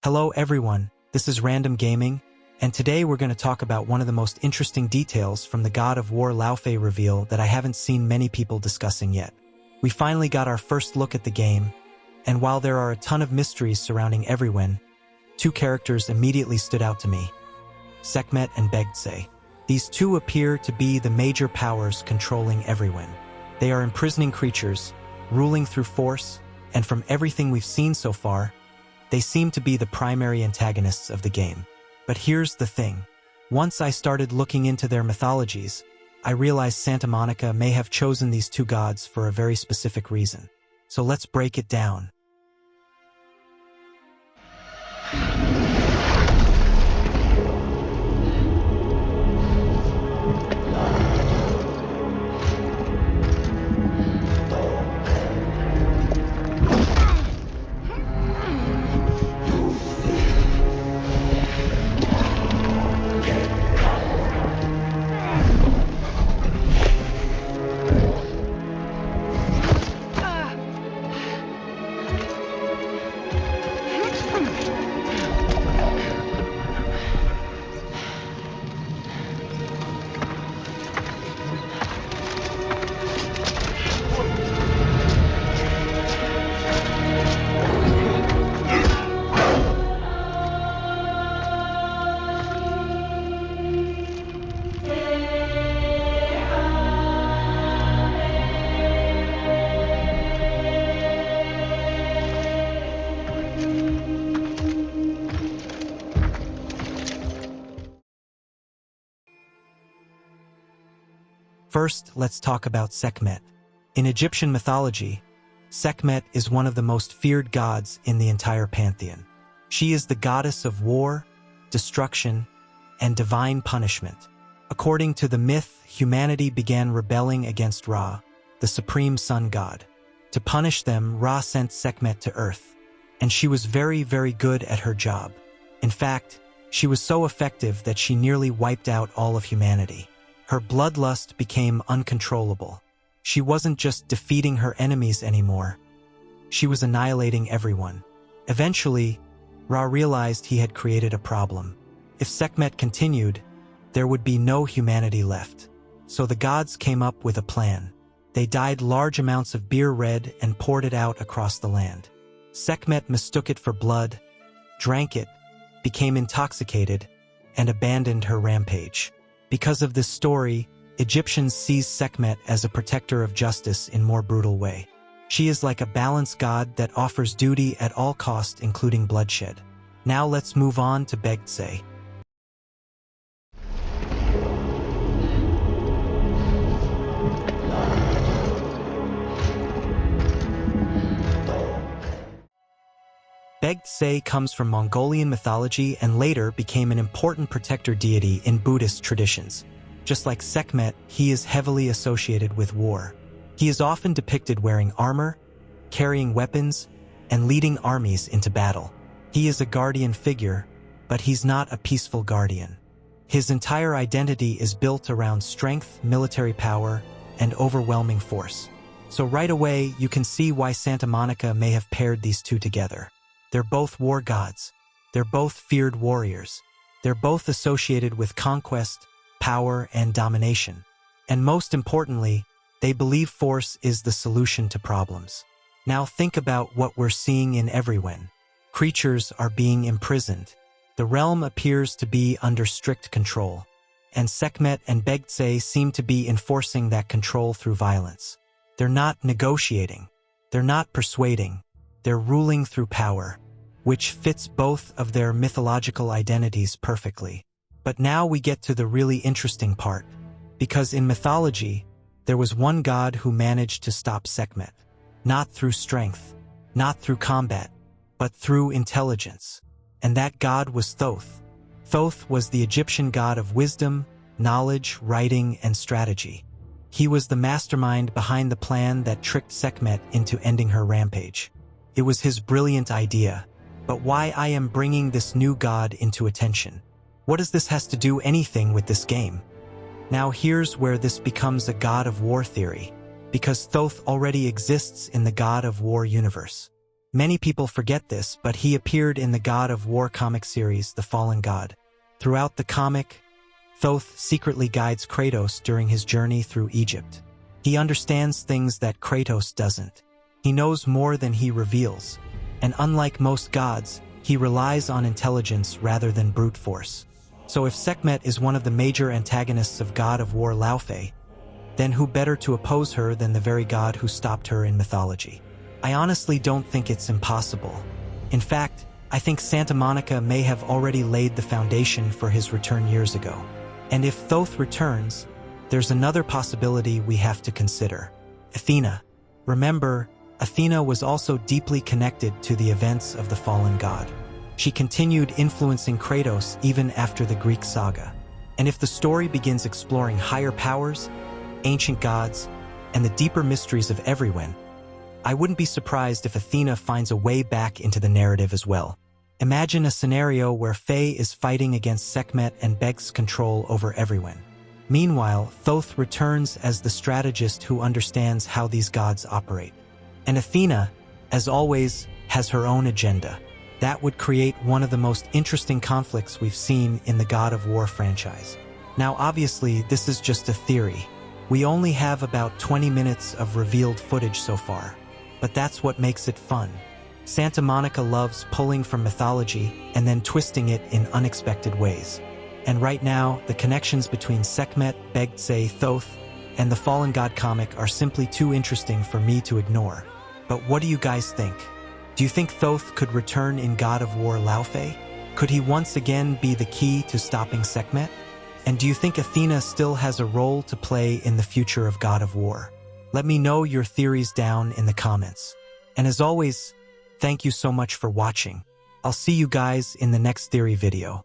Hello everyone, this is Random Gaming, and today we're going to talk about one of the most interesting details from the God of War Laufey reveal that I haven't seen many people discussing yet. We finally got our first look at the game, and while there are a ton of mysteries surrounding Everyone, two characters immediately stood out to me: Sekhmet and Begdse. These two appear to be the major powers controlling Everyone. They are imprisoning creatures, ruling through force, and from everything we've seen so far, they seem to be the primary antagonists of the game. But here's the thing. Once I started looking into their mythologies, I realized Santa Monica may have chosen these two gods for a very specific reason. So let's break it down. First, let's talk about Sekhmet. In Egyptian mythology, Sekhmet is one of the most feared gods in the entire pantheon. She is the goddess of war, destruction, and divine punishment. According to the myth, humanity began rebelling against Ra, the supreme sun god. To punish them, Ra sent Sekhmet to Earth, and she was very, very good at her job. In fact, she was so effective that she nearly wiped out all of humanity. Her bloodlust became uncontrollable. She wasn't just defeating her enemies anymore. She was annihilating everyone. Eventually, Ra realized he had created a problem. If Sekhmet continued, there would be no humanity left. So the gods came up with a plan. They dyed large amounts of beer red and poured it out across the land. Sekhmet mistook it for blood, drank it, became intoxicated, and abandoned her rampage. Because of this story, Egyptians see Sekhmet as a protector of justice in more brutal way. She is like a balanced god that offers duty at all cost, including bloodshed. Now let's move on to Begdse. Begdse comes from Mongolian mythology and later became an important protector deity in Buddhist traditions. Just like Sekhmet, he is heavily associated with war. He is often depicted wearing armor, carrying weapons, and leading armies into battle. He is a guardian figure, but he's not a peaceful guardian. His entire identity is built around strength, military power, and overwhelming force. So right away, you can see why Santa Monica may have paired these two together. They're both war gods. They're both feared warriors. They're both associated with conquest, power, and domination. And most importantly, they believe force is the solution to problems. Now think about what we're seeing in Everyone. Creatures are being imprisoned. The realm appears to be under strict control. And Sekhmet and Begdse seem to be enforcing that control through violence. They're not negotiating. They're not persuading. They're ruling through power, which fits both of their mythological identities perfectly. But now we get to the really interesting part, because in mythology, there was one god who managed to stop Sekhmet, not through strength, not through combat, but through intelligence. And that god was Thoth. Thoth was the Egyptian god of wisdom, knowledge, writing, and strategy. He was the mastermind behind the plan that tricked Sekhmet into ending her rampage. It was his brilliant idea. But why I am bringing this new god into attention? What does this has to do anything with this game? Now here's where this becomes a god of war theory, because Thoth already exists in the god of war universe. Many people forget this, but he appeared in the God of War comic series, The Fallen God. Throughout the comic, Thoth secretly guides Kratos during his journey through Egypt. He understands things that Kratos doesn't. He knows more than he reveals, and unlike most gods, he relies on intelligence rather than brute force. So if Sekhmet is one of the major antagonists of God of War Laufey, then who better to oppose her than the very god who stopped her in mythology? I honestly don't think it's impossible. In fact, I think Santa Monica may have already laid the foundation for his return years ago. And if Thoth returns, there's another possibility we have to consider. Athena. Remember, Athena was also deeply connected to the events of the fallen god. She continued influencing Kratos even after the Greek saga. And if the story begins exploring higher powers, ancient gods, and the deeper mysteries of everyone, I wouldn't be surprised if Athena finds a way back into the narrative as well. Imagine a scenario where Faye is fighting against Sekhmet and begs control over everyone. Meanwhile, Thoth returns as the strategist who understands how these gods operate. And Athena, as always, has her own agenda. That would create one of the most interesting conflicts we've seen in the God of War franchise. Now, obviously, this is just a theory. We only have about 20 minutes of revealed footage so far, but that's what makes it fun. Santa Monica loves pulling from mythology and then twisting it in unexpected ways. And right now, the connections between Sekhmet, Begtse, Thoth, and the Fallen God comic are simply too interesting for me to ignore. But what do you guys think? Do you think Thoth could return in God of War Laufey? Could he once again be the key to stopping Sekhmet? And do you think Athena still has a role to play in the future of God of War? Let me know your theories down in the comments. And as always, thank you so much for watching. I'll see you guys in the next theory video.